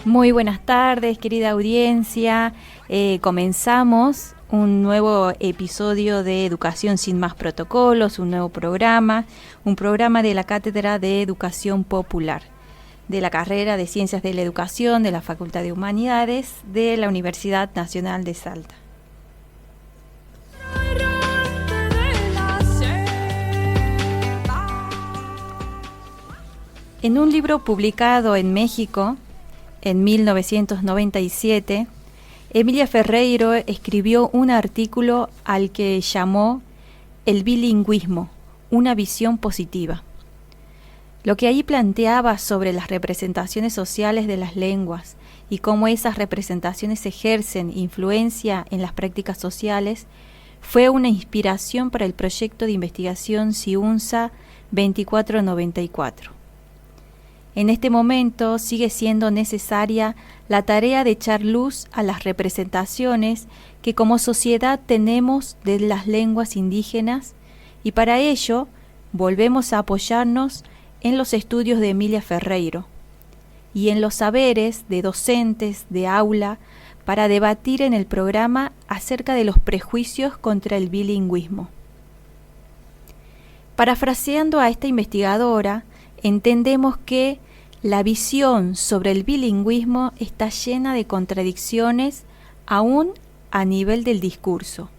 Muy buenas tardes, querida audiencia. Comenzamos un nuevo episodio de Educación sin más protocolos, un nuevo programa, un programa de la Cátedra de Educación Popular, de la carrera de Ciencias de la Educación de la Facultad de Humanidades de la Universidad Nacional de Salta. En un libro publicado en México en 1997, Emilia Ferreiro escribió un artículo al que llamó El bilingüismo, una visión positiva. Lo que ahí planteaba sobre las representaciones sociales de las lenguas y cómo esas representaciones ejercen influencia en las prácticas sociales fue una inspiración para el proyecto de investigación CIUNSA 2494. En este momento sigue siendo necesaria la tarea de echar luz a las representaciones que como sociedad tenemos de las lenguas indígenas y para ello volvemos a apoyarnos en los estudios de Emilia Ferreiro y en los saberes de docentes de aula para debatir en el programa acerca de los prejuicios contra el bilingüismo. Parafraseando a esta investigadora, entendemos que la visión sobre el bilingüismo está llena de contradicciones aún a nivel del discurso,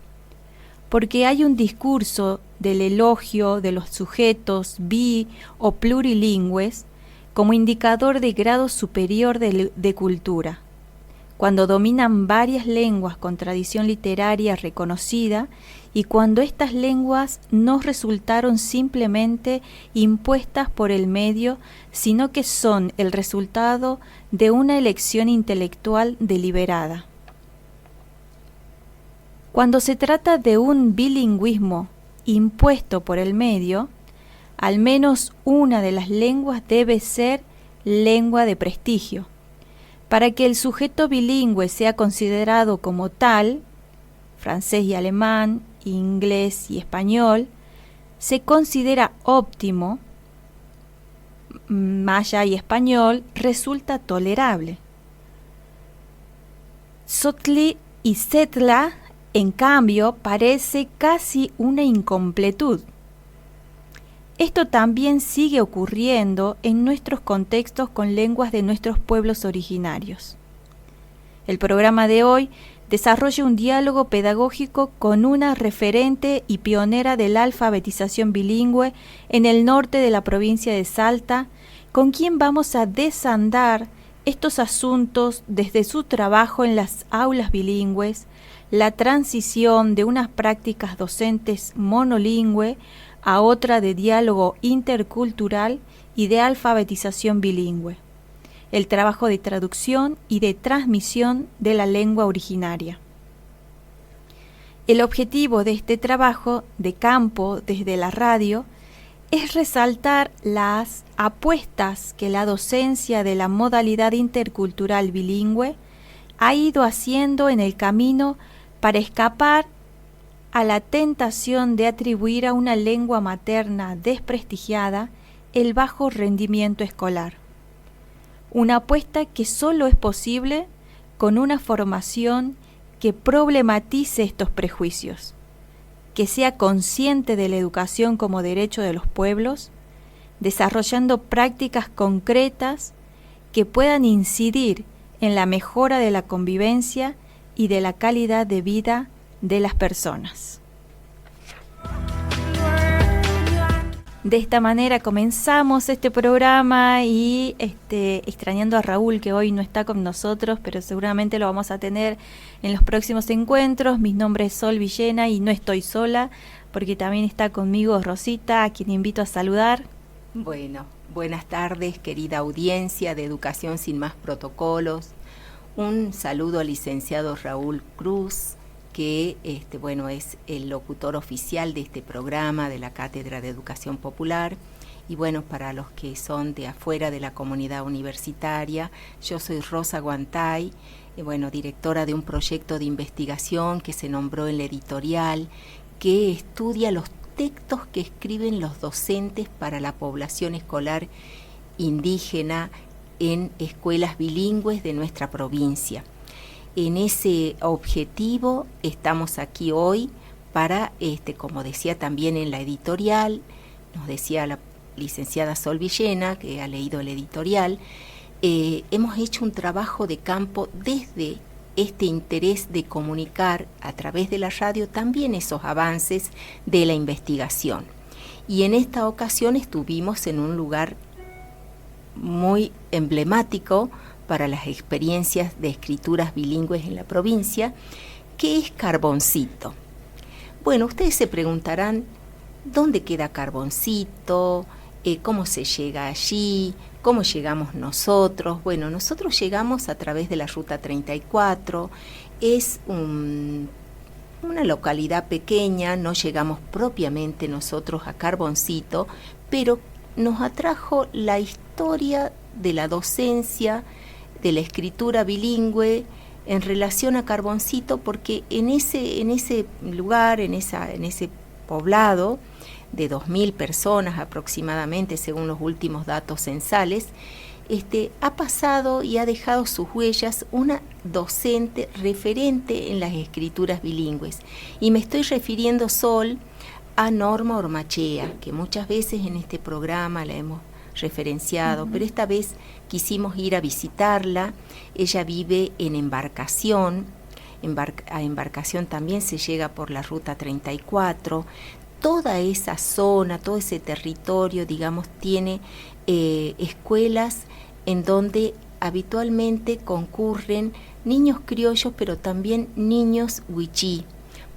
porque hay un discurso del elogio de los sujetos bi- o plurilingües como indicador de grado superior de cultura, cuando dominan varias lenguas con tradición literaria reconocida y cuando estas lenguas no resultaron simplemente impuestas por el medio, sino que son el resultado de una elección intelectual deliberada. Cuando se trata de un bilingüismo impuesto por el medio, al menos una de las lenguas debe ser lengua de prestigio. Para que el sujeto bilingüe sea considerado como tal, francés y alemán, inglés y español, se considera óptimo, maya y español resulta tolerable. Sotli y setla, en cambio, parece casi una incompletud. Esto también sigue ocurriendo en nuestros contextos con lenguas de nuestros pueblos originarios. El programa de hoy desarrolla un diálogo pedagógico con una referente y pionera de la alfabetización bilingüe en el norte de la provincia de Salta, con quien vamos a desandar estos asuntos desde su trabajo en las aulas bilingües, la transición de unas prácticas docentes monolingüe a otra de diálogo intercultural y de alfabetización bilingüe, el trabajo de traducción y de transmisión de la lengua originaria. El objetivo de este trabajo de campo desde la radio es resaltar las apuestas que la docencia de la modalidad intercultural bilingüe ha ido haciendo en el camino para escapar a la tentación de atribuir a una lengua materna desprestigiada el bajo rendimiento escolar. Una apuesta que solo es posible con una formación que problematice estos prejuicios, que sea consciente de la educación como derecho de los pueblos, desarrollando prácticas concretas que puedan incidir en la mejora de la convivencia y de la calidad de vida de las personas. De esta manera comenzamos este programa y extrañando a Raúl, que hoy no está con nosotros, pero seguramente lo vamos a tener en los próximos encuentros. Mi nombre es Sol Villena y no estoy sola, porque también está conmigo Rosita, a quien invito a saludar. Bueno, buenas tardes, querida audiencia de Educación sin más protocolos. Un saludo al licenciado Raúl Cruz, que es el locutor oficial de este programa de la Cátedra de Educación Popular. Y bueno, para los que son de afuera de la comunidad universitaria, yo soy Rosa Guantay, directora de un proyecto de investigación que se nombró en la editorial, que estudia los textos que escriben los docentes para la población escolar indígena en escuelas bilingües de nuestra provincia. En ese objetivo estamos aquí hoy para, como decía también en la editorial, nos decía la licenciada Sol Villena, que ha leído el editorial, hemos hecho un trabajo de campo desde este interés de comunicar a través de la radio también esos avances de la investigación. Y en esta ocasión estuvimos en un lugar muy emblemático para las experiencias de escrituras bilingües en la provincia, que es Carboncito. Bueno, ustedes se preguntarán, ¿dónde queda Carboncito? ¿Cómo se llega allí? ¿Cómo llegamos nosotros? Bueno, nosotros llegamos a través de la Ruta 34, es una localidad pequeña, no llegamos propiamente nosotros a Carboncito, pero nos atrajo la historia de la docencia, de la escritura bilingüe en relación a Carboncito, porque en ese lugar, en ese poblado de 2.000 personas aproximadamente, según los últimos datos censales, ha pasado y ha dejado sus huellas una docente referente en las escrituras bilingües. Y me estoy refiriendo, Sol, a Norma Ormachea, que muchas veces en este programa la hemos referenciado, pero esta vez quisimos ir a visitarla. Ella vive en Embarcación, a Embarcación también se llega por la Ruta 34, toda esa zona, todo ese territorio, digamos, tiene escuelas en donde habitualmente concurren niños criollos, pero también niños wichí,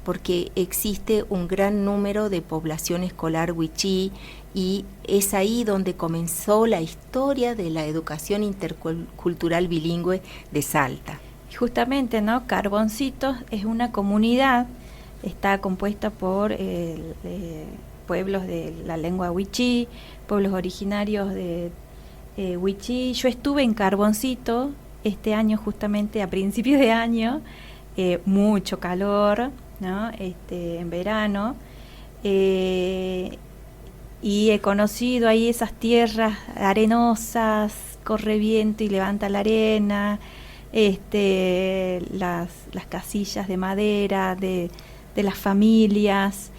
porque existe un gran número de población escolar wichí, y es ahí donde comenzó la historia de la educación intercultural bilingüe de Salta. Justamente, ¿no? Carboncito es una comunidad, está compuesta por pueblos de la lengua wichí, pueblos originarios de wichí. Yo estuve en Carboncito este año, justamente a principios de año, mucho calor, ¿no? En verano, y he conocido ahí esas tierras arenosas, corre viento y levanta la arena, las casillas de madera de las familias,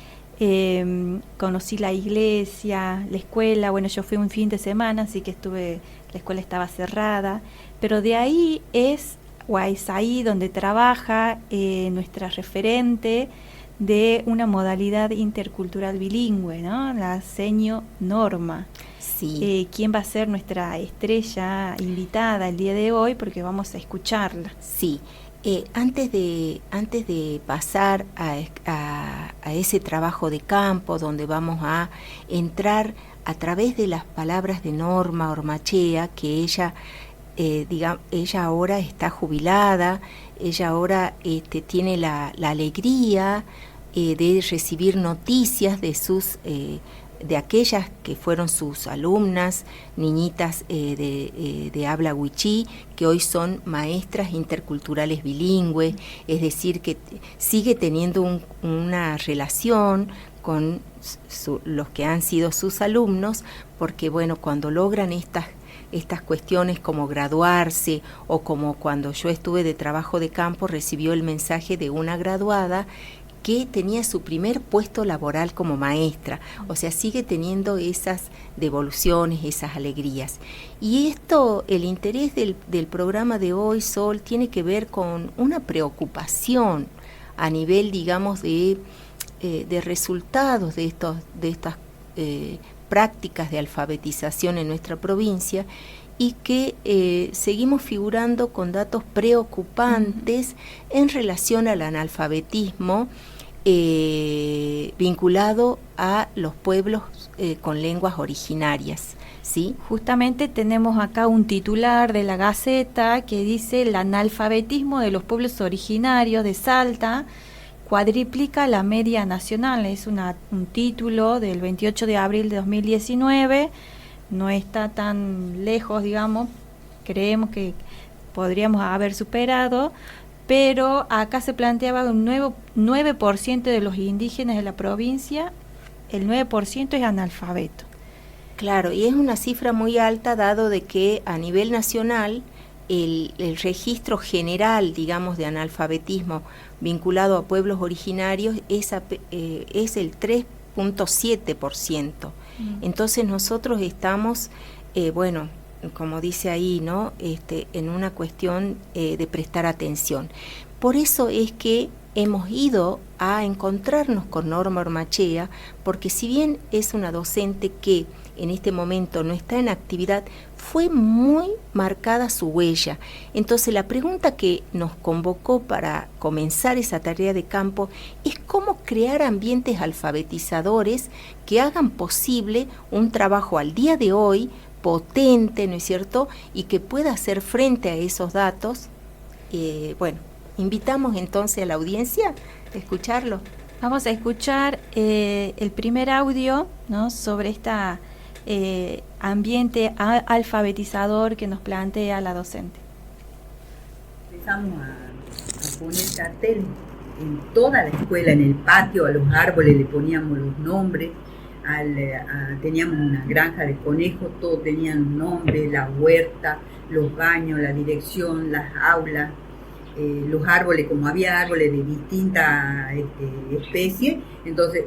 conocí la iglesia, la escuela. Bueno, yo fui un fin de semana, así que la escuela estaba cerrada, pero de ahí es ahí donde trabaja nuestra referente de una modalidad intercultural bilingüe, ¿no? La seño Norma. Sí. ¿Quién va a ser nuestra estrella invitada el día de hoy? Porque vamos a escucharla. Sí. Antes de pasar a ese trabajo de campo, donde vamos a entrar a través de las palabras de Norma Ormachea, que ella ahora está jubilada, ella ahora tiene la alegría de recibir noticias de aquellas que fueron sus alumnas, niñitas de habla wichí, que hoy son maestras interculturales bilingües, es decir, que sigue teniendo una relación con los que han sido sus alumnos, porque bueno, cuando logran estas cuestiones como graduarse, o como cuando yo estuve de trabajo de campo, recibió el mensaje de una graduada que tenía su primer puesto laboral como maestra, o sea, sigue teniendo esas devoluciones, esas alegrías. Y esto, el interés del programa de hoy, Sol, tiene que ver con una preocupación a nivel, digamos, de resultados de estas prácticas de alfabetización en nuestra provincia, y que seguimos figurando con datos preocupantes en relación al analfabetismo vinculado a los pueblos con lenguas originarias, ¿sí? Justamente tenemos acá un titular de la Gaceta que dice: el analfabetismo de los pueblos originarios de Salta cuadriplica la media nacional. Es un título del 28 de abril de 2019, no está tan lejos, digamos, creemos que podríamos haber superado, pero acá se planteaba un 9% de los indígenas de la provincia, el 9% es analfabeto. Claro, y es una cifra muy alta dado de que a nivel nacional el registro general, digamos, de analfabetismo vinculado a pueblos originarios es el 3.7%. Entonces nosotros estamos, bueno, como dice ahí, ¿no? En una cuestión de prestar atención. Por eso es que hemos ido a encontrarnos con Norma Ormachea, porque si bien es una docente que en este momento no está en actividad, fue muy marcada su huella. Entonces la pregunta que nos convocó para comenzar esa tarea de campo es cómo crear ambientes alfabetizadores que hagan posible un trabajo al día de hoy potente, ¿no es cierto?, y que pueda hacer frente a esos datos. Bueno, invitamos entonces a la audiencia a escucharlo. Vamos a escuchar el primer audio, ¿no?, sobre esta ambiente alfabetizador que nos plantea la docente. Empezamos a poner carteles en toda la escuela, en el patio, a los árboles le poníamos los nombres, teníamos una granja de conejos, todos tenían nombres, la huerta, los baños, la dirección, las aulas, los árboles, como había árboles de distintas especies, entonces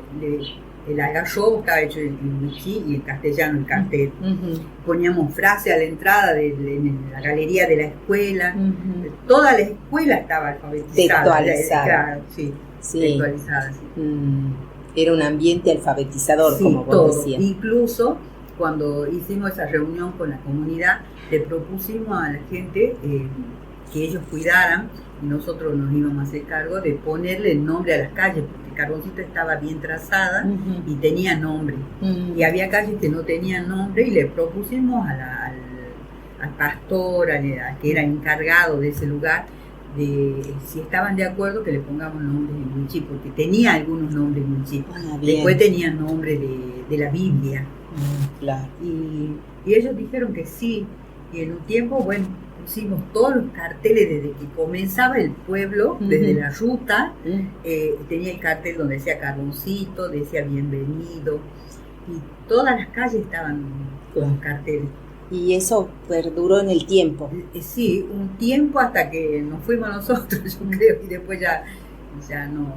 el algarrobo estaba hecho en wichí y en castellano el cartel. Poníamos frases a la entrada en la galería de la escuela. Toda la escuela estaba alfabetizada. Textualizada. Sí. Textualizada, sí. Era un ambiente alfabetizador, sí, como vos decías. Incluso cuando hicimos esa reunión con la comunidad, le propusimos a la gente que ellos cuidaran, y nosotros nos íbamos a hacer cargo de ponerle el nombre a las calles, porque Carboncito estaba bien trazada y tenía nombre. Y había calles que no tenían nombre, y le propusimos al pastor, que era encargado de ese lugar, de si estaban de acuerdo que le pongamos nombres en wichí, porque tenía algunos nombres en wichí. Después tenía nombre de la Biblia. Claro. Y ellos dijeron que sí, y en un tiempo, bueno, pusimos todos los carteles desde que comenzaba el pueblo, desde la ruta, tenía el cartel donde decía Carboncito, decía bienvenido, y todas las calles estaban con carteles. Y eso perduró en el tiempo. Sí, un tiempo hasta que nos fuimos nosotros, yo creo, y después ya no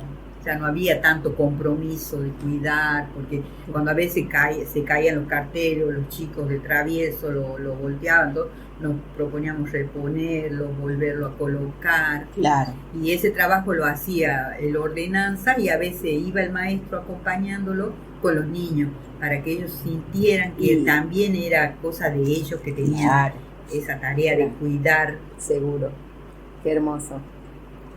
había tanto compromiso de cuidar, porque cuando a veces se caían los carteles, los chicos de travieso lo volteaban, nos proponíamos reponerlo, volverlo a colocar. Claro. Y ese trabajo lo hacía el ordenanza, y a veces iba el maestro acompañándolo con los niños, para que ellos sintieran que también era cosa de ellos, que tenían esa tarea de cuidar. Seguro. Qué hermoso.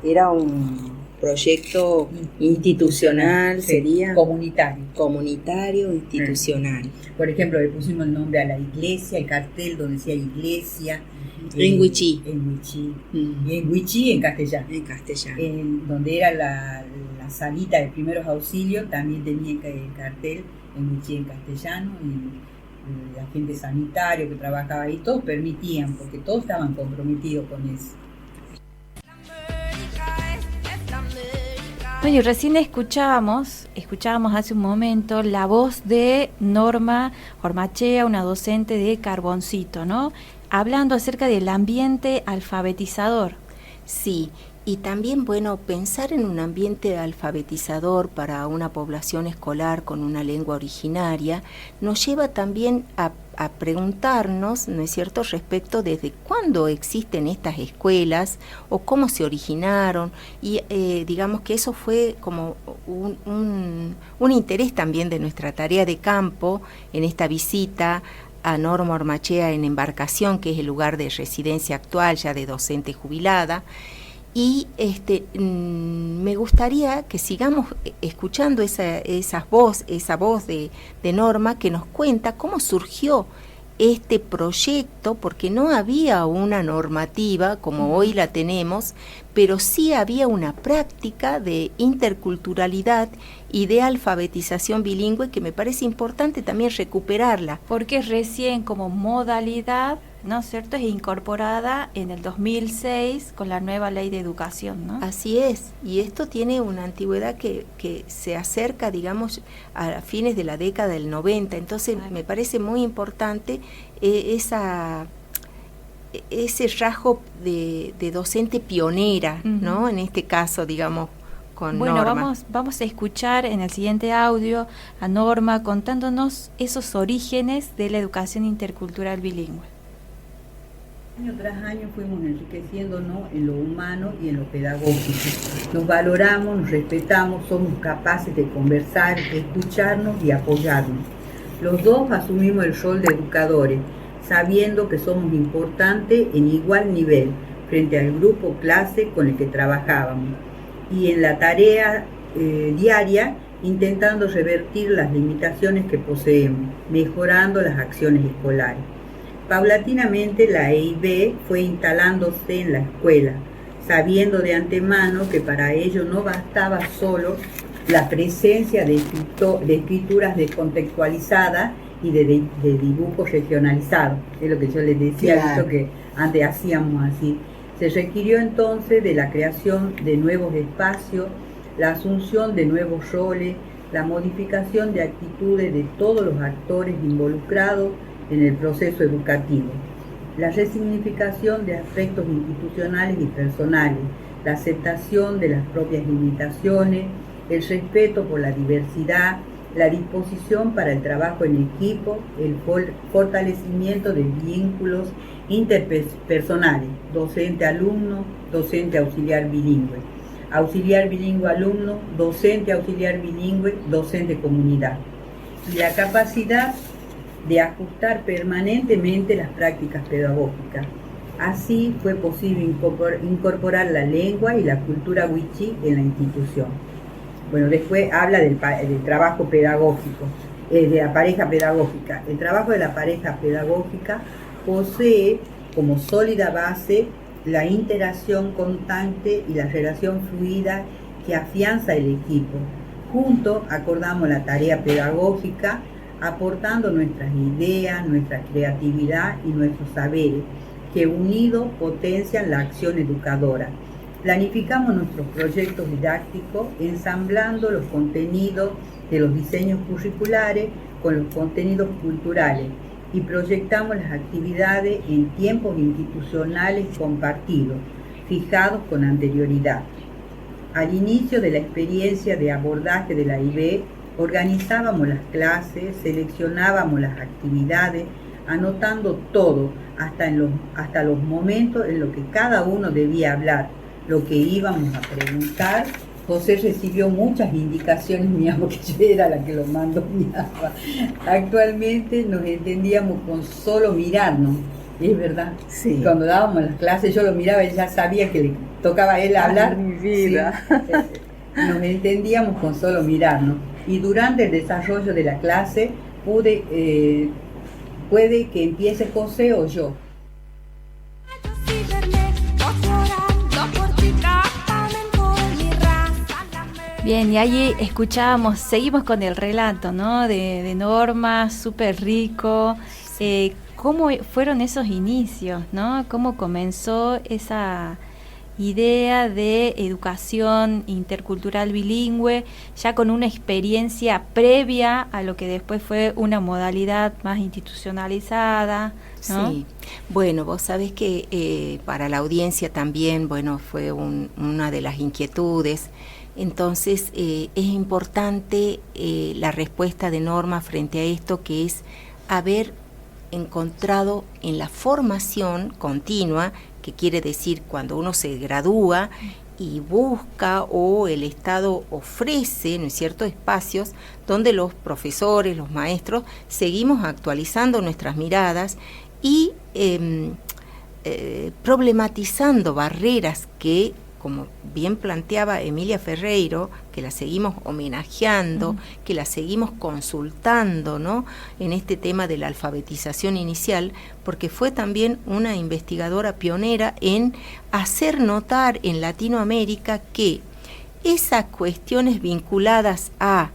Era un proyecto institucional, sería comunitario, institucional. Por ejemplo, le pusimos el nombre a la iglesia, el cartel donde decía iglesia, en wichí, y en wichí en castellano, donde era la salita de primeros auxilios, también tenía el cartel en wichí en castellano, y la gente sanitario que trabajaba ahí, todos permitían, porque todos estaban comprometidos con eso. Bueno, y recién escuchábamos hace un momento la voz de Norma Ormachea, una docente de Carboncito, ¿no?, hablando acerca del ambiente alfabetizador. Sí, y también, bueno, pensar en un ambiente alfabetizador para una población escolar con una lengua originaria nos lleva también a preguntarnos, ¿no es cierto?, respecto desde cuándo existen estas escuelas o cómo se originaron, y digamos que eso fue como un interés también de nuestra tarea de campo en esta visita a Norma Ormachea en Embarcación, que es el lugar de residencia actual ya de docente jubilada. Y me gustaría que sigamos escuchando esa voz de Norma, que nos cuenta cómo surgió este proyecto, porque no había una normativa como hoy la tenemos, pero sí había una práctica de interculturalidad y de alfabetización bilingüe que me parece importante también recuperarla. Porque recién como modalidad ¿no es cierto? Es incorporada en el 2006 con la nueva ley de educación, ¿no? Así es, y esto tiene una antigüedad que se acerca, digamos, a fines de la década del 90, entonces me parece muy importante ese rasgo de docente pionera, ¿no? En este caso, digamos, con Norma. Vamos a escuchar en el siguiente audio a Norma contándonos esos orígenes de la educación intercultural bilingüe. Año tras año fuimos enriqueciéndonos en lo humano y en lo pedagógico. Nos valoramos, nos respetamos, somos capaces de conversar, de escucharnos y apoyarnos. Los dos asumimos el rol de educadores, sabiendo que somos importantes en igual nivel frente al grupo clase con el que trabajábamos. Y en la tarea diaria, intentando revertir las limitaciones que poseemos, mejorando las acciones escolares. Paulatinamente la EIB fue instalándose en la escuela, sabiendo de antemano que para ello no bastaba solo la presencia de escrituras descontextualizadas y de dibujos regionalizados. Es lo que yo les decía, claro, que antes hacíamos así. Se requirió entonces de la creación de nuevos espacios, la asunción de nuevos roles, la modificación de actitudes de todos los actores involucrados en el proceso educativo, la resignificación de aspectos institucionales y personales, la aceptación de las propias limitaciones, el respeto por la diversidad, la disposición para el trabajo en equipo, el fortalecimiento de vínculos interpersonales, docente-alumno, docente-auxiliar bilingüe, auxiliar bilingüe-alumno, docente-auxiliar bilingüe, docente-comunidad, y la capacidad de ajustar permanentemente las prácticas pedagógicas. Así fue posible incorporar la lengua y la cultura wichí en la institución. Bueno, después habla del trabajo pedagógico, de la pareja pedagógica. El trabajo de la pareja pedagógica posee como sólida base la interacción constante y la relación fluida que afianza el equipo. Juntos acordamos la tarea pedagógica, aportando nuestras ideas, nuestra creatividad y nuestros saberes, que unidos potencian la acción educadora. Planificamos nuestros proyectos didácticos ensamblando los contenidos de los diseños curriculares con los contenidos culturales y proyectamos las actividades en tiempos institucionales compartidos, fijados con anterioridad. Al inicio de la experiencia de abordaje de la IB, organizábamos las clases, seleccionábamos las actividades, anotando todo, hasta los momentos en los que cada uno debía hablar, lo que íbamos a preguntar. José recibió muchas indicaciones mías porque yo era la que lo mandoneaba. Actualmente nos entendíamos con solo mirarnos, es verdad. Sí. Cuando dábamos las clases yo lo miraba y ya sabía que le tocaba a él hablar. Mi vida. Sí. Nos entendíamos con solo mirarnos. Y durante el desarrollo de la clase puede que empiece José o yo. Bien, y allí seguimos con el relato, ¿no? De Norma, súper rico. ¿Cómo fueron esos inicios, ¿no? ¿Cómo comenzó esa idea de educación intercultural bilingüe, ya con una experiencia previa a lo que después fue una modalidad más institucionalizada, ¿no? Sí, bueno, vos sabés que para la audiencia también, bueno, fue una de las inquietudes. Entonces es importante la respuesta de Norma frente a esto, que es haber encontrado en la formación continua, que quiere decir cuando uno se gradúa y busca o el Estado ofrece, ¿no es cierto?, espacios donde los profesores, los maestros, seguimos actualizando nuestras miradas y problematizando barreras que, como bien planteaba Emilia Ferreiro, que la seguimos homenajeando, que la seguimos consultando, ¿no?, en este tema de la alfabetización inicial, porque fue también una investigadora pionera en hacer notar en Latinoamérica que esas cuestiones vinculadas a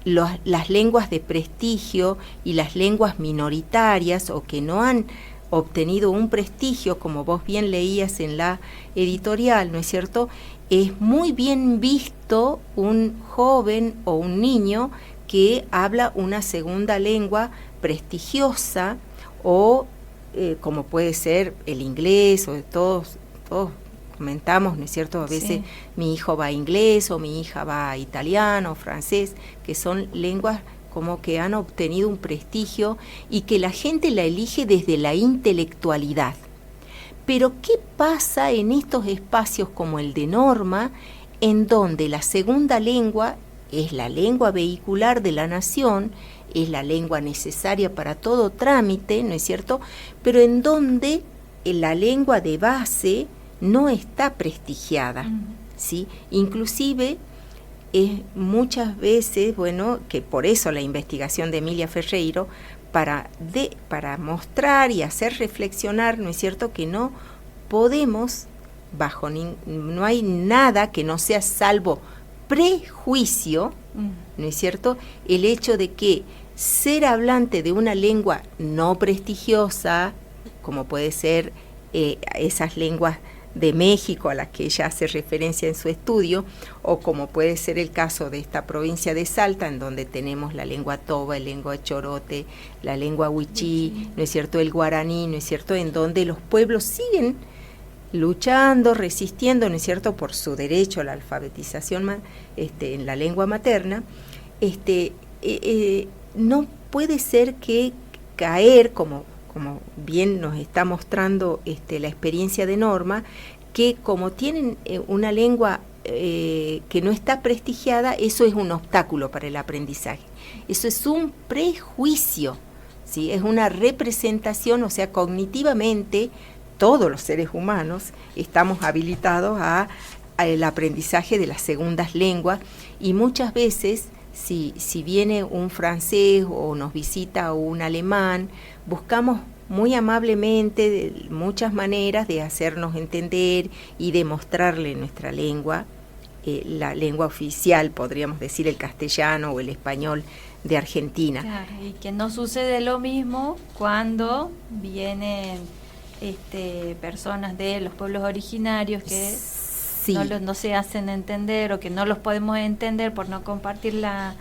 las lenguas de prestigio y las lenguas minoritarias o que no han obtenido un prestigio, como vos bien leías en la editorial, ¿no es cierto?, es muy bien visto un joven o un niño que habla una segunda lengua prestigiosa, o como puede ser el inglés, o todos comentamos, ¿no es cierto? A veces mi hijo va a inglés o mi hija va a italiano, francés, que son lenguas como que han obtenido un prestigio y que la gente la elige desde la intelectualidad. Pero ¿qué pasa en estos espacios como el de Norma, en donde la segunda lengua es la lengua vehicular de la nación, es la lengua necesaria para todo trámite, ¿no es cierto?, pero en donde la lengua de base no está prestigiada, ¿sí? Inclusive muchas veces, bueno, que por eso la investigación de Emilia Ferreiro, para mostrar y hacer reflexionar, ¿no es cierto?, que no podemos, no hay nada que no sea salvo prejuicio, ¿no es cierto?, el hecho de que ser hablante de una lengua no prestigiosa, como puede ser esas lenguas de México a las que ella hace referencia en su estudio, o como puede ser el caso de esta provincia de Salta, en donde tenemos la lengua toba, la lengua chorote, la lengua huichí, ¿no es cierto?, el guaraní, ¿no es cierto?, en donde los pueblos siguen luchando, resistiendo, ¿no es cierto?, por su derecho a la alfabetización en la lengua materna. No puede ser que caer, como bien nos está mostrando la experiencia de Norma, que como tienen una lengua que no está prestigiada, eso es un obstáculo para el aprendizaje. Eso es un prejuicio, ¿sí? Es una representación, o sea, cognitivamente todos los seres humanos estamos habilitados al aprendizaje de las segundas lenguas, y muchas veces si viene un francés o nos visita un alemán, buscamos muy amablemente de muchas maneras de hacernos entender y de mostrarle nuestra lengua, la lengua oficial, podríamos decir el castellano o el español de Argentina. Claro, y que no sucede lo mismo cuando vienen personas de los pueblos originarios que no se hacen entender, o que no los podemos entender por no compartir la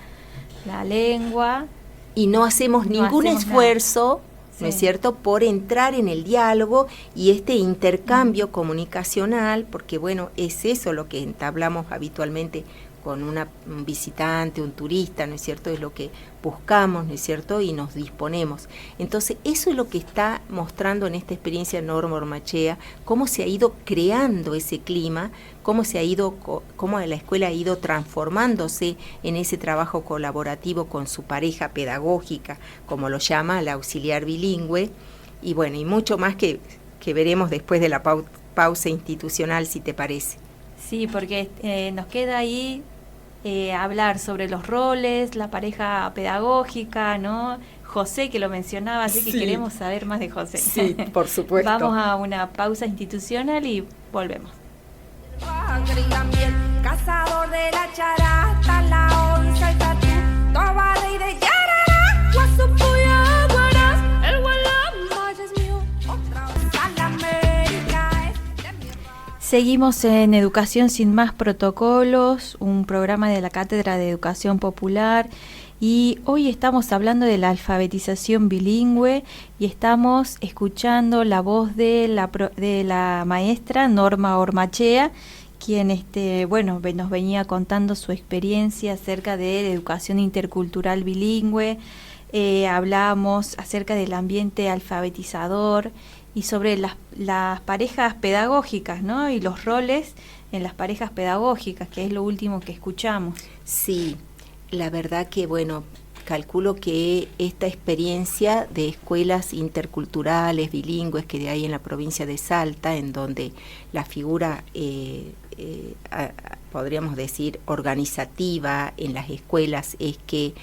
lengua. Y no hacemos ningún esfuerzo, ¿no es cierto?, por entrar en el diálogo y este intercambio comunicacional, porque bueno, es eso lo que entablamos habitualmente con un visitante, un turista, ¿no es cierto?, es lo que buscamos, ¿no es cierto?, y nos disponemos. Entonces, eso es lo que está mostrando en esta experiencia Norma Ormachea, cómo se ha ido creando ese clima, cómo la escuela ha ido transformándose en ese trabajo colaborativo con su pareja pedagógica, como lo llama la auxiliar bilingüe, y bueno, y mucho más que veremos después de la pausa institucional, si te parece. Sí, porque nos queda ahí hablar sobre los roles, la pareja pedagógica, ¿no? José, que lo mencionaba, así que queremos saber más de José. Sí, por supuesto. Vamos a una pausa institucional y volvemos. Cazador de la charata, la onza, el tatú, toba rey de Yarará, Guasupuya, Guaraz, el Gualamba es mío, otra vez a la América es de mi raza. Seguimos en Educación sin más protocolos, un programa de la Cátedra de Educación Popular, y hoy estamos hablando de la alfabetización bilingüe y estamos escuchando la voz de la maestra Norma Ormachea, quien nos venía contando su experiencia acerca de la educación intercultural bilingüe. Hablamos acerca del ambiente alfabetizador y sobre las parejas pedagógicas, ¿no?, y los roles en las parejas pedagógicas, que es lo último que escuchamos. Sí, la verdad que, bueno, calculo que esta experiencia de escuelas interculturales, bilingües, que hay en la provincia de Salta, en donde la figura, podríamos decir, organizativa en las escuelas es que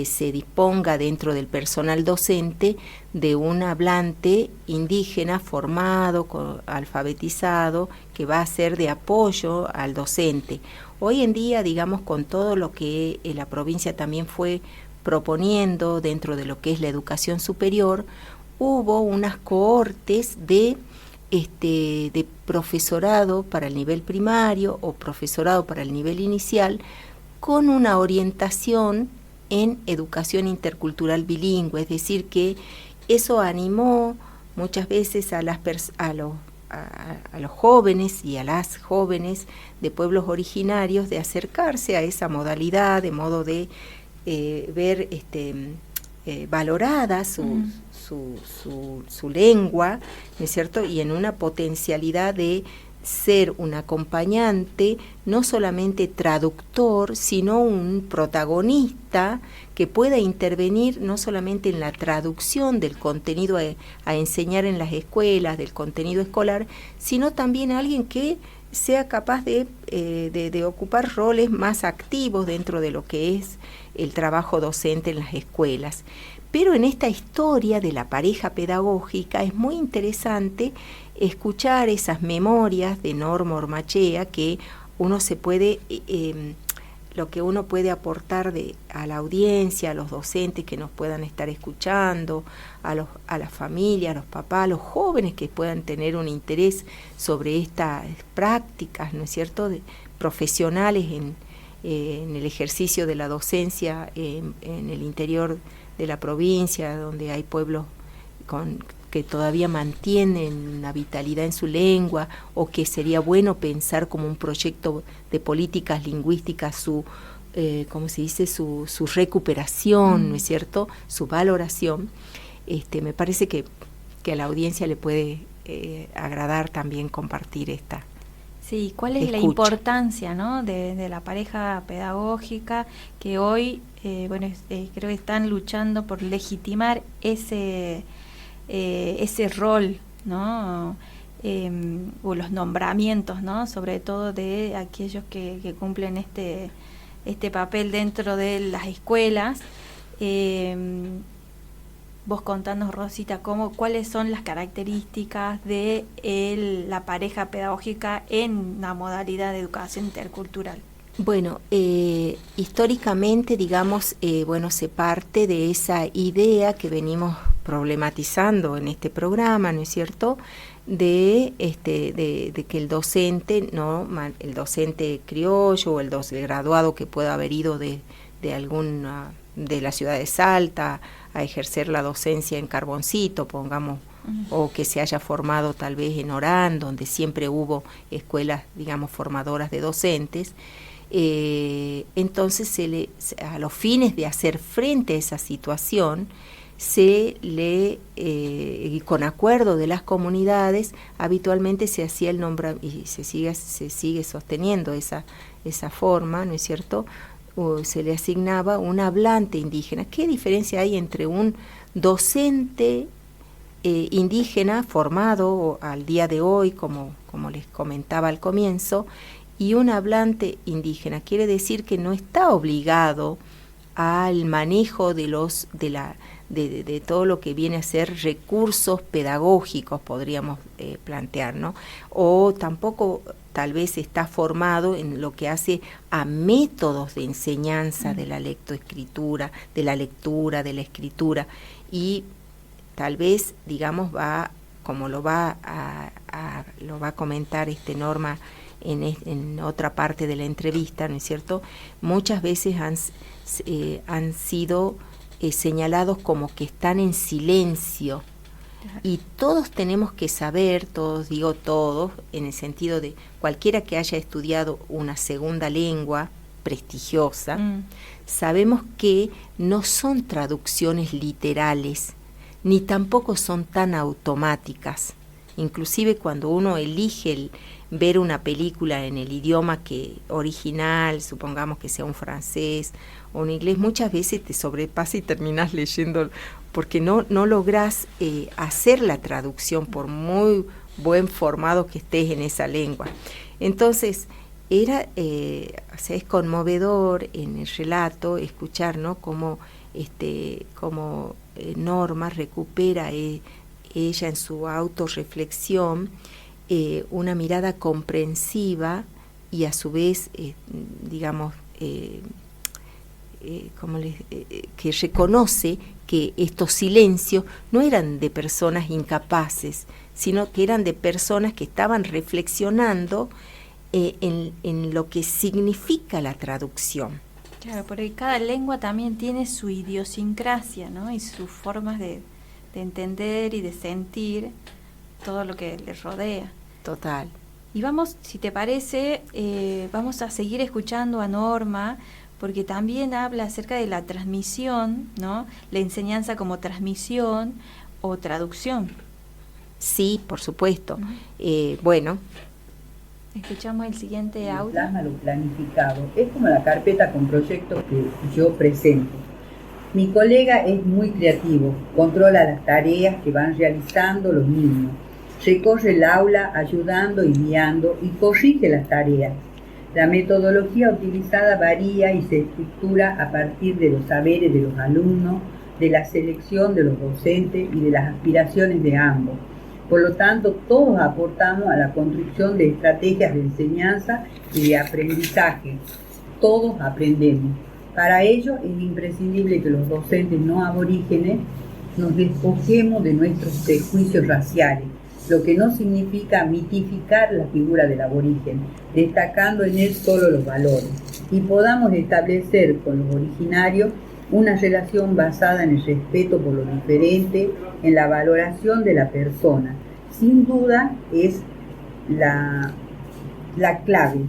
se disponga dentro del personal docente de un hablante indígena formado, alfabetizado, que va a ser de apoyo al docente. Hoy en día, digamos, con todo lo que la provincia también fue proponiendo dentro de lo que es la educación superior, hubo unas cohortes de profesorado para el nivel primario o profesorado para el nivel inicial con una orientación en educación intercultural bilingüe, es decir, que eso animó muchas veces a los jóvenes y a las jóvenes de pueblos originarios de acercarse a esa modalidad, de modo de ver valorada su lengua, ¿no es cierto? Y en una potencialidad de ser un acompañante, no solamente traductor, sino un protagonista que pueda intervenir no solamente en la traducción del contenido a enseñar en las escuelas, del contenido escolar, sino también alguien que sea capaz de ocupar roles más activos dentro de lo que es el trabajo docente en las escuelas. Pero en esta historia de la pareja pedagógica es muy interesante escuchar esas memorias de Norma Ormachea que uno se puede, lo que uno puede aportar a la audiencia, a los docentes que nos puedan estar escuchando, a la familia, a los papás, a los jóvenes que puedan tener un interés sobre estas prácticas, ¿no es cierto?, profesionales en el ejercicio de la docencia en el interior de la provincia, donde hay pueblos que todavía mantienen una vitalidad en su lengua, o que sería bueno pensar como un proyecto de políticas lingüísticas ¿cómo se dice?, su recuperación, ¿no es cierto?, su valoración. Me parece que a la audiencia le puede agradar también compartir esta. Sí, ¿cuál es la importancia, ¿no?, de la pareja pedagógica que hoy, creo que están luchando por legitimar ese rol, ¿no?, o los nombramientos, ¿no?, sobre todo de aquellos que cumplen este papel dentro de las escuelas. Vos contanos, Rosita, cuáles son las características de la pareja pedagógica en la modalidad de educación intercultural. Bueno, históricamente, digamos, se parte de esa idea que venimos problematizando en este programa, ¿no es cierto?, de que el docente, ¿no?, el docente criollo o el graduado que pueda haber ido de la ciudad de Salta a ejercer la docencia en Carboncito, pongamos, o que se haya formado tal vez en Orán, donde siempre hubo escuelas, digamos, formadoras de docentes. Entonces a los fines de hacer frente a esa situación, con acuerdo de las comunidades, habitualmente se hacía el nombramiento, y se sigue sosteniendo esa forma, ¿no es cierto?, o se le asignaba un hablante indígena. ¿Qué diferencia hay entre un docente indígena formado al día de hoy, como les comentaba al comienzo, y un hablante indígena? Quiere decir que no está obligado al manejo de todo lo que viene a ser recursos pedagógicos, podríamos plantear, ¿no? O tampoco tal vez está formado en lo que hace a métodos de enseñanza de la lectoescritura, de la lectura, de la escritura, y tal vez, digamos, como lo va a comentar Norma en otra parte de la entrevista, ¿no es cierto?, muchas veces han sido señalados como que están en silencio. Y todos tenemos que saber, todos en el sentido de cualquiera que haya estudiado una segunda lengua prestigiosa, sabemos que no son traducciones literales, ni tampoco son tan automáticas. Inclusive cuando uno elige ver una película en el idioma original, supongamos que sea un francés o un inglés, muchas veces te sobrepasa y terminas leyendo, porque no lográs hacer la traducción por muy buen formado que estés en esa lengua. Entonces, es conmovedor en el relato escuchar, ¿no?, cómo Norma recupera ella en su autorreflexión una mirada comprensiva y a su vez, digamos, que reconoce que estos silencios no eran de personas incapaces, sino que eran de personas que estaban reflexionando en lo que significa la traducción. Claro, porque cada lengua también tiene su idiosincrasia, ¿no? Y sus formas de entender y de sentir todo lo que le rodea. Total. Y vamos, si te parece, vamos a seguir escuchando a Norma, porque también habla acerca de la transmisión, ¿no? La enseñanza como transmisión o traducción. Sí, por supuesto. Bueno. Escuchamos el siguiente audio. Plasma lo planificado. Es como la carpeta con proyectos que yo presento. Mi colega es muy creativo, controla las tareas que van realizando los niños, recorre el aula ayudando y guiando y corrige las tareas. La metodología utilizada varía y se estructura a partir de los saberes de los alumnos, de la selección de los docentes y de las aspiraciones de ambos. Por lo tanto, todos aportamos a la construcción de estrategias de enseñanza y de aprendizaje. Todos aprendemos. Para ello es imprescindible que los docentes no aborígenes nos despojemos de nuestros prejuicios raciales, lo que no significa mitificar la figura del aborigen, destacando en él solo los valores, y podamos establecer con los originarios una relación basada en el respeto por lo diferente, en la valoración de la persona. Sin duda es la clave.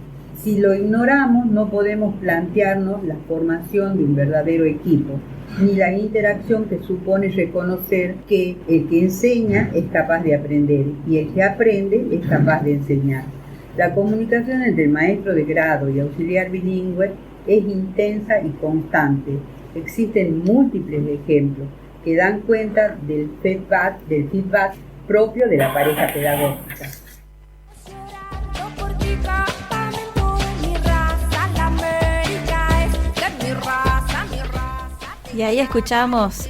Si lo ignoramos, no podemos plantearnos la formación de un verdadero equipo, ni la interacción que supone reconocer que el que enseña es capaz de aprender y el que aprende es capaz de enseñar. La comunicación entre el maestro de grado y auxiliar bilingüe es intensa y constante. Existen múltiples ejemplos que dan cuenta del feedback propio de la pareja pedagógica. Y ahí escuchamos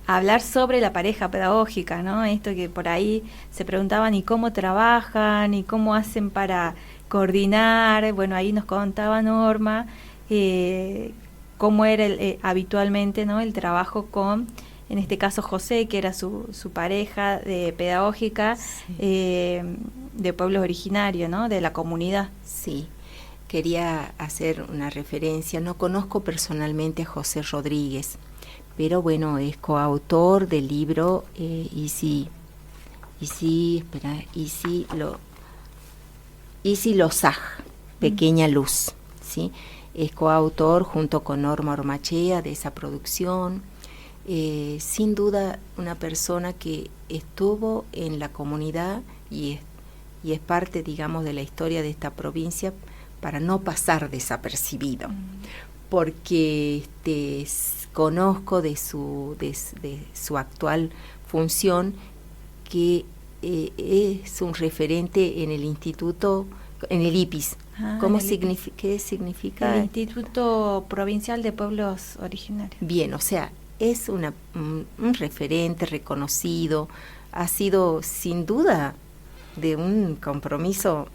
hablar sobre la pareja pedagógica, ¿no? Esto que por ahí se preguntaban y cómo trabajan y cómo hacen para coordinar. Bueno, ahí nos contaba Norma cómo era habitualmente, ¿no? El trabajo con, en este caso José, que era su pareja pedagógica, sí, de pueblos originarios, ¿no? De la comunidad. Sí. Quería hacer una referencia, no conozco personalmente a José Rodríguez, pero bueno, es coautor del libro Isi Lozaj, Pequeña Luz, ¿sí? Es coautor junto con Norma Ormachea de esa producción. Sin duda una persona que estuvo en la comunidad y es parte, digamos, de la historia de esta provincia, para no pasar desapercibido, porque conozco de su actual función que es un referente en el instituto, en el IPIS. ¿Qué significa? El Instituto Provincial de Pueblos Originarios. Bien, o sea, es un referente reconocido, ha sido sin duda de un compromiso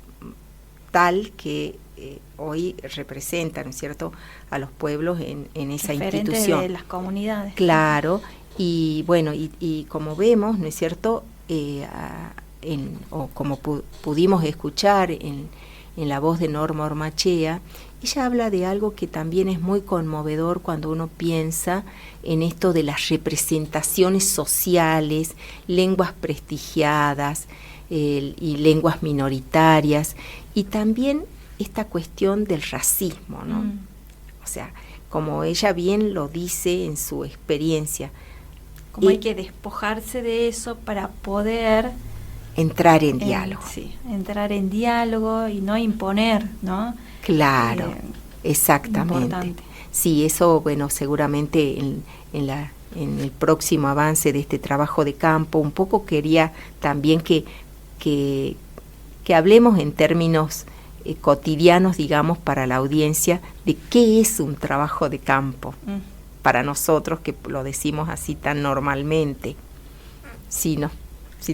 tal que hoy representa, ¿no es cierto?, a los pueblos en esa institución. De las comunidades. Claro, y bueno, y como vemos, ¿no es cierto?, o como pudimos escuchar en la voz de Norma Ormachea, ella habla de algo que también es muy conmovedor cuando uno piensa en esto de las representaciones sociales, lenguas prestigiadas y lenguas minoritarias, y también esta cuestión del racismo, ¿no? O sea, como ella bien lo dice en su experiencia. Como hay que despojarse de eso para poder entrar en diálogo. Sí, entrar en diálogo y no imponer, ¿no? Claro, exactamente. Importante. Sí, eso, bueno, seguramente en el próximo avance de este trabajo de campo, un poco quería también que hablemos en términos cotidianos, digamos, para la audiencia, de qué es un trabajo de campo para nosotros, que lo decimos así tan normalmente. Si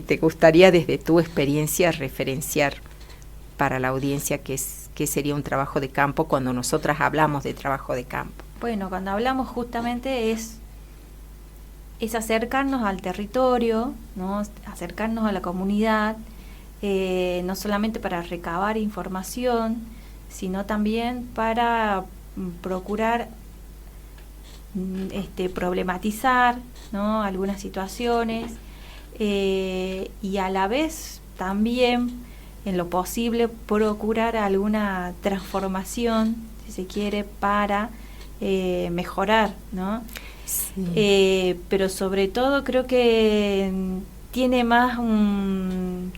te gustaría desde tu experiencia referenciar para la audiencia qué sería un trabajo de campo cuando nosotras hablamos de trabajo de campo. Bueno, cuando hablamos justamente es es acercarnos al territorio, ¿no? Acercarnos a la comunidad, no solamente para recabar información, sino también para procurar problematizar, ¿no? Algunas situaciones, y a la vez también, en lo posible, procurar alguna transformación, si se quiere, para mejorar, ¿no? Sí. Pero sobre todo creo que tiene más un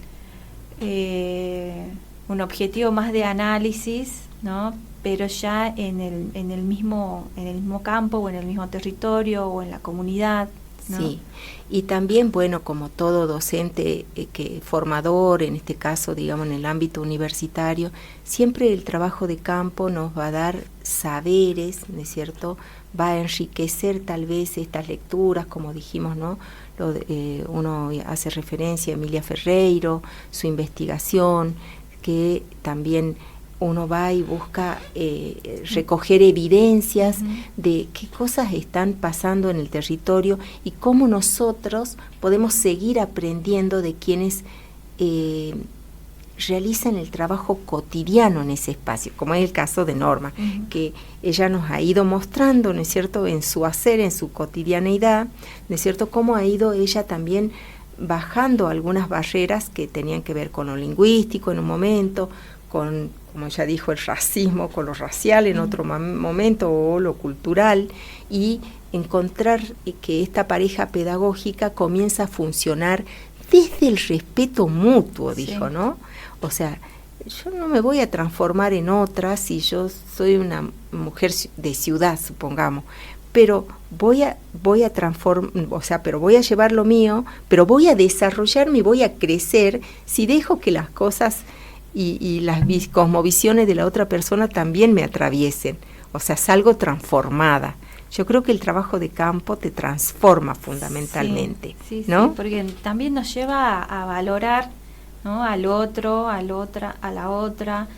objetivo más de análisis, ¿no? Pero ya en el mismo campo o en el mismo territorio o en la comunidad, ¿no? Sí, y también, bueno, como todo docente formador, en este caso, digamos, en el ámbito universitario, siempre el trabajo de campo nos va a dar saberes, ¿no es cierto?, va a enriquecer tal vez estas lecturas, como dijimos, ¿no? Uno hace referencia a Emilia Ferreiro, su investigación, que también uno va y busca recoger evidencias de qué cosas están pasando en el territorio y cómo nosotros podemos seguir aprendiendo de quienes realizan el trabajo cotidiano en ese espacio, como es el caso de Norma, que ella nos ha ido mostrando, ¿no es cierto?, en su hacer, en su cotidianeidad, ¿no es cierto?, cómo ha ido ella también bajando algunas barreras que tenían que ver con lo lingüístico en un momento, con, como ella dijo, el racismo, con lo racial en otro momento, o lo cultural, y encontrar que esta pareja pedagógica comienza a funcionar desde el respeto mutuo, dijo, ¿no? O sea, yo no me voy a transformar en otra si yo soy una mujer de ciudad, supongamos, pero voy a transformar, o sea, pero voy a llevar lo mío, pero voy a desarrollarme y voy a crecer si dejo que las cosas y las cosmovisiones de la otra persona también me atraviesen, o sea, salgo transformada. Yo creo que el trabajo de campo te transforma fundamentalmente, ¿no? Sí, porque también nos lleva a valorar, ¿no?, al otro, a la otra,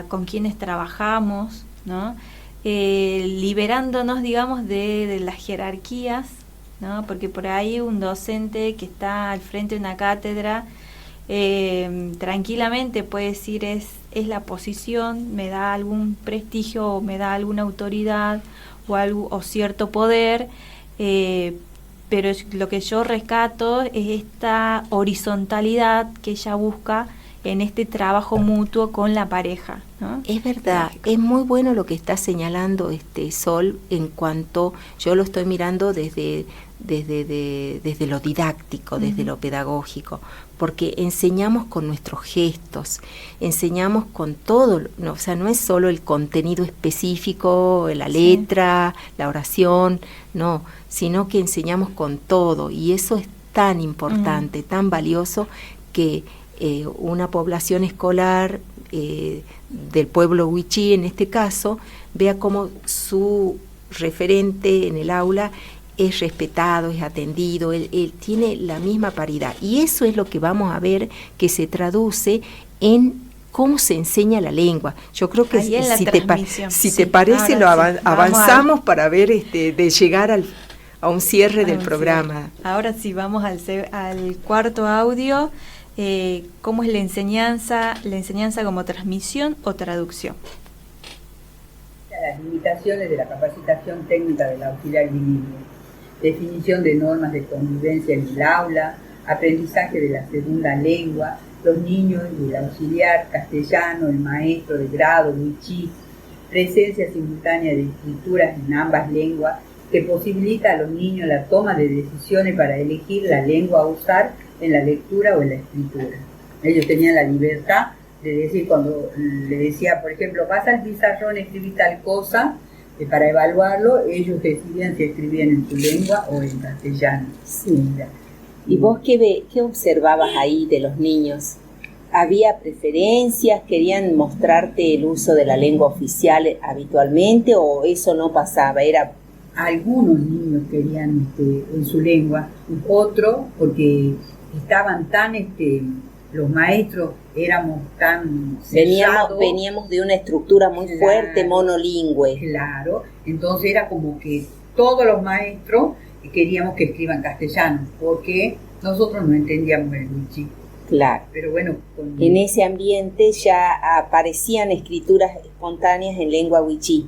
con quienes trabajamos, ¿no? Liberándonos, digamos, de las jerarquías, ¿no? Porque por ahí un docente que está al frente de una cátedra tranquilamente puede decir es la posición, me da algún prestigio o me da alguna autoridad o cierto poder, pero lo que yo rescato es esta horizontalidad que ella busca en este trabajo mutuo con la pareja, ¿no? Es verdad, es muy bueno lo que está señalando Sol, en cuanto yo lo estoy mirando desde lo didáctico, desde lo pedagógico, porque enseñamos con nuestros gestos, enseñamos con todo, no, o sea, no es solo el contenido específico, la letra, la oración, no, sino que enseñamos con todo, y eso es tan importante, tan valioso, que una población escolar del pueblo wichí, en este caso, vea cómo su referente en el aula es respetado, es atendido, él tiene la misma paridad. Y eso es lo que vamos a ver que se traduce en cómo se enseña la lengua. Yo creo que si te parece, avanzamos para ver, de llegar a un cierre del programa. Ahora sí, vamos al cuarto audio. ¿Cómo es la enseñanza como transmisión o traducción? Las limitaciones de la capacitación técnica del auxiliar bilingüe, definición de normas de convivencia en el aula, aprendizaje de la segunda lengua, los niños y el auxiliar castellano, el maestro de grado wichí, presencia simultánea de escrituras en ambas lenguas que posibilita a los niños la toma de decisiones para elegir la lengua a usar en la lectura o en la escritura. Ellos tenían la libertad de decir, cuando le decía, por ejemplo, vas al pizarrón, escribí tal cosa, para evaluarlo, ellos decidían si escribían en su lengua o en castellano. Sí. ¿Y vos qué observabas ahí de los niños? ¿Había preferencias? ¿Querían mostrarte el uso de la lengua oficial habitualmente o eso no pasaba? Era algunos niños querían en su lengua, otros porque estaban tan, los maestros éramos tan veníamos de una estructura muy fuerte, monolingüe. Claro, entonces era como que todos los maestros queríamos que escriban castellano, porque nosotros no entendíamos el wichí. Claro. Pero bueno, en ese ambiente ya aparecían escrituras espontáneas en lengua wichí.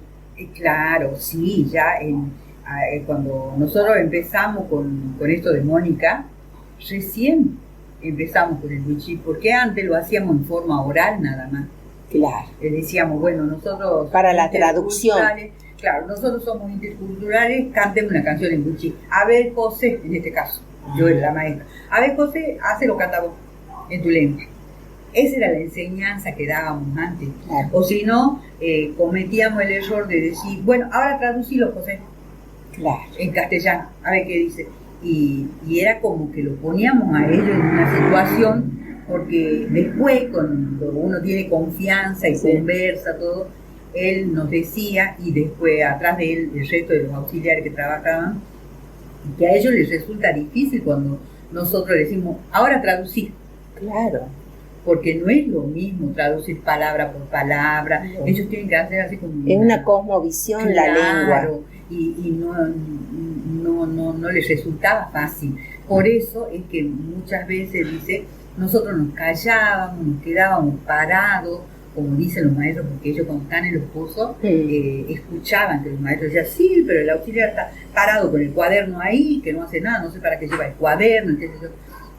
Claro, sí, ya cuando nosotros empezamos con esto de Mónica, recién empezamos con el wichí, porque antes lo hacíamos en forma oral nada más. Claro. Le decíamos, bueno, nosotros... Para la traducción. Claro, nosotros somos interculturales, cantemos una canción en wichí. A ver, José, en este caso, yo era la maestra. A ver, José, hazlo, canta vos, en tu lengua. Esa era la enseñanza que dábamos antes. Claro. O si no, cometíamos el error de decir, bueno, ahora traducilo, José. Claro. En castellano, a ver qué dice. Y era como que lo poníamos a ellos en una situación, porque después, cuando uno tiene confianza y conversa, todo, él nos decía, y después atrás de él, el resto de los auxiliares que trabajaban, que a ellos les resulta difícil cuando nosotros decimos, ahora traducir. Claro. Porque no es lo mismo traducir palabra por palabra, No. Ellos tienen que hacer así como... Es una cosmovisión, claro, la lengua. Y no les resultaba fácil. Por eso es que muchas veces, dice, nosotros nos callábamos, nos quedábamos parados, como dicen los maestros, porque ellos cuando están en los cursos, escuchaban que los maestros decían, sí, pero el auxiliar está parado con el cuaderno ahí, que no hace nada, no sé para qué lleva el cuaderno, qué sé yo.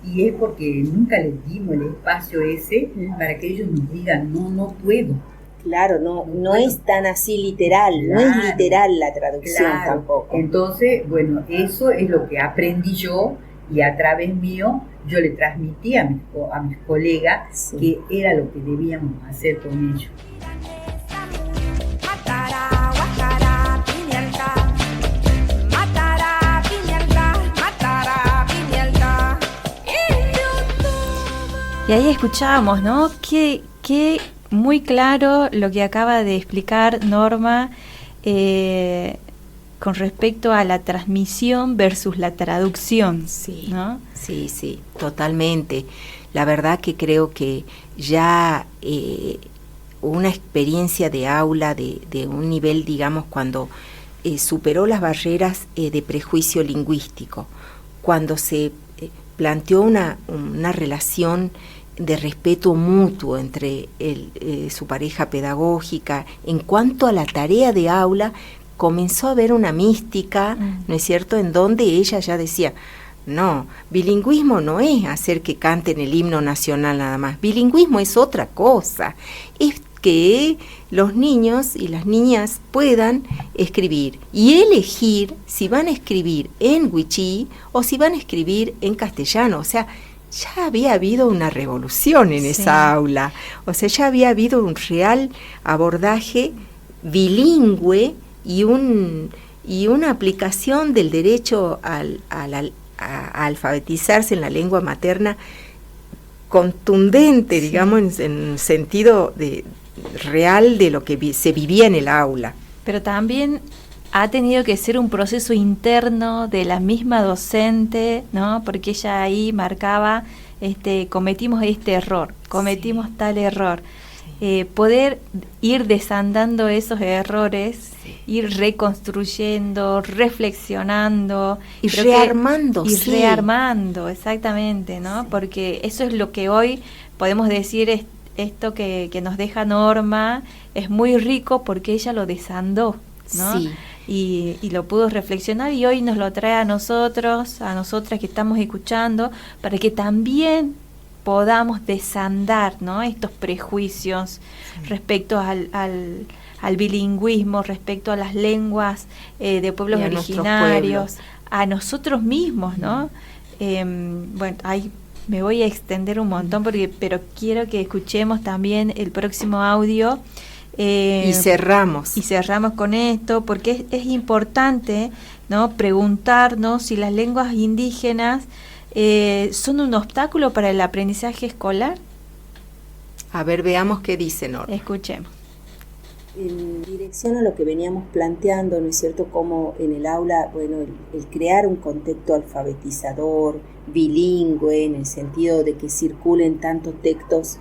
Y es porque nunca les dimos el espacio ese para que ellos nos digan, no puedo. Claro, no es tan así literal, claro, no es literal la traducción, claro, tampoco. Entonces, bueno, eso es lo que aprendí yo, y a través mío yo le transmití a mis colegas, sí, que era lo que debíamos hacer con ellos. Y ahí escuchábamos, ¿no? Qué muy claro lo que acaba de explicar Norma con respecto a la transmisión versus la traducción, sí, ¿no? Sí, totalmente. La verdad que creo que ya una experiencia de aula de un nivel, digamos, cuando superó las barreras de prejuicio lingüístico, cuando se planteó una relación de respeto mutuo entre su pareja pedagógica. En cuanto a la tarea de aula, comenzó a haber una mística, ¿no es cierto?, en donde ella ya decía, no, bilingüismo no es hacer que canten el himno nacional nada más, bilingüismo es otra cosa, es que los niños y las niñas puedan escribir y elegir si van a escribir en wichí o si van a escribir en castellano. O sea, ya había habido una revolución en esa aula, o sea, ya había habido un real abordaje bilingüe y una aplicación del derecho a alfabetizarse en la lengua materna contundente, digamos, en sentido real de lo que se vivía en el aula. Pero también ha tenido que ser un proceso interno de la misma docente, ¿no? Porque ella ahí marcaba, cometimos tal error. Poder ir desandando esos errores, ir reconstruyendo, reflexionando y rearmando, rearmando, exactamente, ¿no? Sí. Porque eso es lo que hoy podemos decir, esto que nos deja Norma es muy rico porque ella lo desandó, ¿no? Sí. Y lo pudo reflexionar y hoy nos lo trae a nosotras que estamos escuchando, para que también podamos desandar, ¿no?, estos prejuicios respecto al bilingüismo, respecto a las lenguas de pueblos originarios, a nosotros mismos, ¿no? Bueno, ahí me voy a extender un montón, pero quiero que escuchemos también el próximo audio. Y cerramos con esto, porque es importante, ¿no?, preguntarnos si las lenguas indígenas ¿son un obstáculo para el aprendizaje escolar? A ver, veamos qué dice Norma. Escuchemos. En dirección a lo que veníamos planteando, ¿no es cierto?, como en el aula, bueno, el crear un contexto alfabetizador, bilingüe, en el sentido de que circulen tantos textos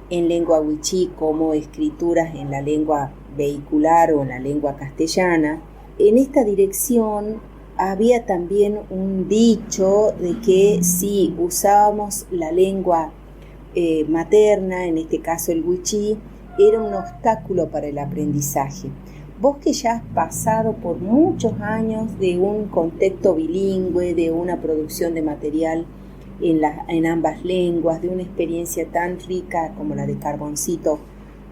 en lengua wichí como escrituras en la lengua vehicular o en la lengua castellana. En esta dirección había también un dicho de que si usábamos la lengua materna, en este caso el wichí, era un obstáculo para el aprendizaje. Vos que ya has pasado por muchos años de un contexto bilingüe, de una producción de material en ambas lenguas, de una experiencia tan rica como la de Carboncito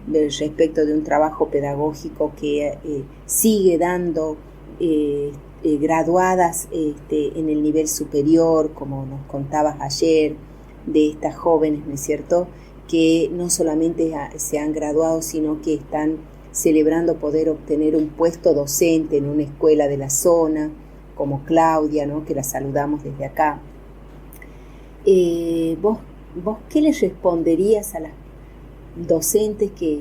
respecto de un trabajo pedagógico que sigue dando graduadas en el nivel superior, como nos contabas ayer, de estas jóvenes, ¿no es cierto?, que no solamente se han graduado, sino que están celebrando poder obtener un puesto docente en una escuela de la zona, como Claudia, ¿no?, que la saludamos desde acá. ¿Vos qué les responderías a las docentes que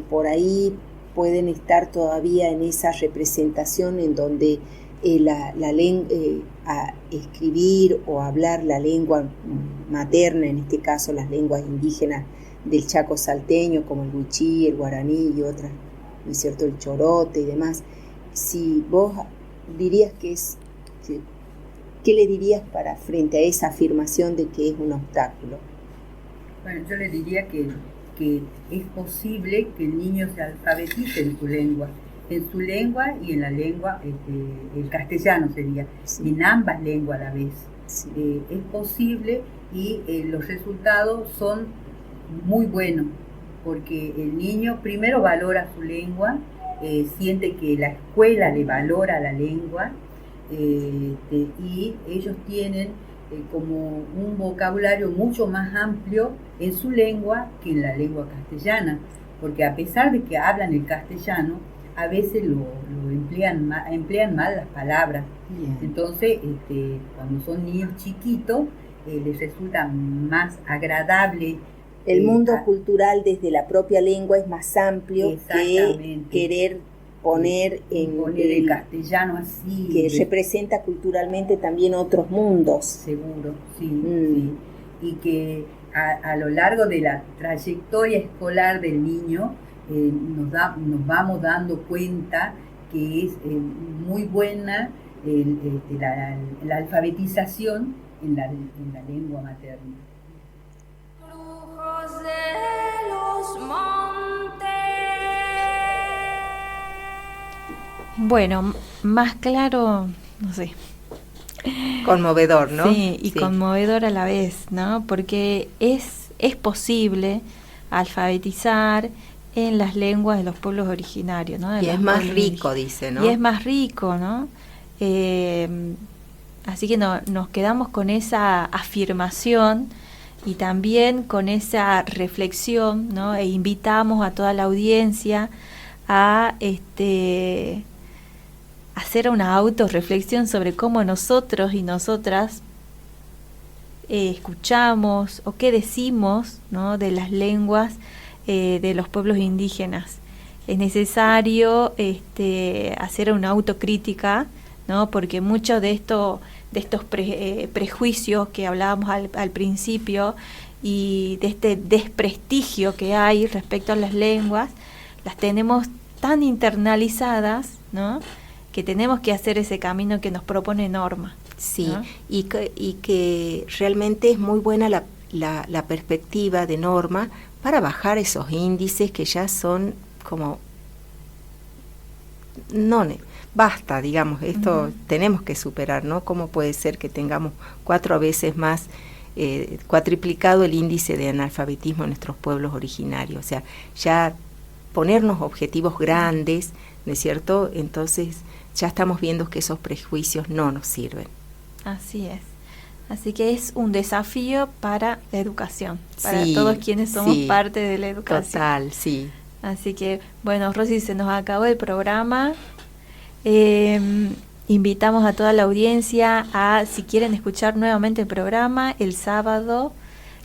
por ahí pueden estar todavía en esa representación en donde a escribir o hablar la lengua materna, en este caso las lenguas indígenas del Chaco salteño, como el wichí, el guaraní y otras, ¿no es cierto?, el chorote y demás? Si vos dirías ¿qué le dirías frente a esa afirmación de que es un obstáculo? Bueno, yo le diría que es posible que el niño se alfabetice en su lengua y en la lengua, el castellano sería, sí, en ambas lenguas a la vez. Sí. Es posible y los resultados son muy buenos, porque el niño primero valora su lengua, siente que la escuela le valora la lengua, y ellos tienen como un vocabulario mucho más amplio en su lengua que en la lengua castellana, porque a pesar de que hablan el castellano, a veces lo emplean mal las palabras. Bien. Entonces, cuando son niños chiquitos, les resulta más agradable. El mundo cultural desde la propia lengua es más amplio que querer poner el castellano así. Que representa culturalmente también otros mundos. Seguro, sí. Sí. Y que a lo largo de la trayectoria escolar del niño, nos vamos dando cuenta que es muy buena la alfabetización en la lengua materna. Brujos de los montes. Bueno, más claro, no sé. Conmovedor, ¿no? Sí, y sí, conmovedor a la vez, ¿no? Porque es posible alfabetizar en las lenguas de los pueblos originarios, ¿no? Y es más rico, dice, ¿no? Y es más rico, ¿no? Así que nos quedamos con esa afirmación y también con esa reflexión, ¿no? E invitamos a toda la audiencia a hacer una autorreflexión sobre cómo nosotros y nosotras escuchamos o qué decimos, ¿no?, de las lenguas de los pueblos indígenas. Es necesario hacer una autocrítica, ¿no?, porque muchos de estos prejuicios que hablábamos al principio y de este desprestigio que hay respecto a las lenguas, las tenemos tan internalizadas, ¿no?, que tenemos que hacer ese camino que nos propone Norma. Sí, ¿no? y que realmente es muy buena la perspectiva de Norma para bajar esos índices que ya son como... basta, digamos, esto tenemos que superar, ¿no? ¿Cómo puede ser que tengamos 4 veces más, cuatriplicado el índice de analfabetismo en nuestros pueblos originarios? O sea, ya ponernos objetivos grandes, ¿no es cierto? Entonces ya estamos viendo que esos prejuicios no nos sirven. Así es. Así que es un desafío para la educación, para todos quienes somos parte de la educación. Total, sí. Así que, bueno, Rosy, se nos acabó el programa. Invitamos a toda la audiencia a, si quieren escuchar nuevamente el programa, el sábado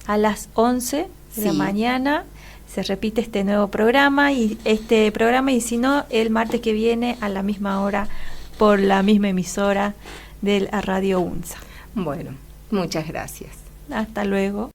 a las 11 de la mañana se repite este nuevo programa y si no, el martes que viene a la misma hora por la misma emisora de la Radio UNSA. Bueno, muchas gracias. Hasta luego.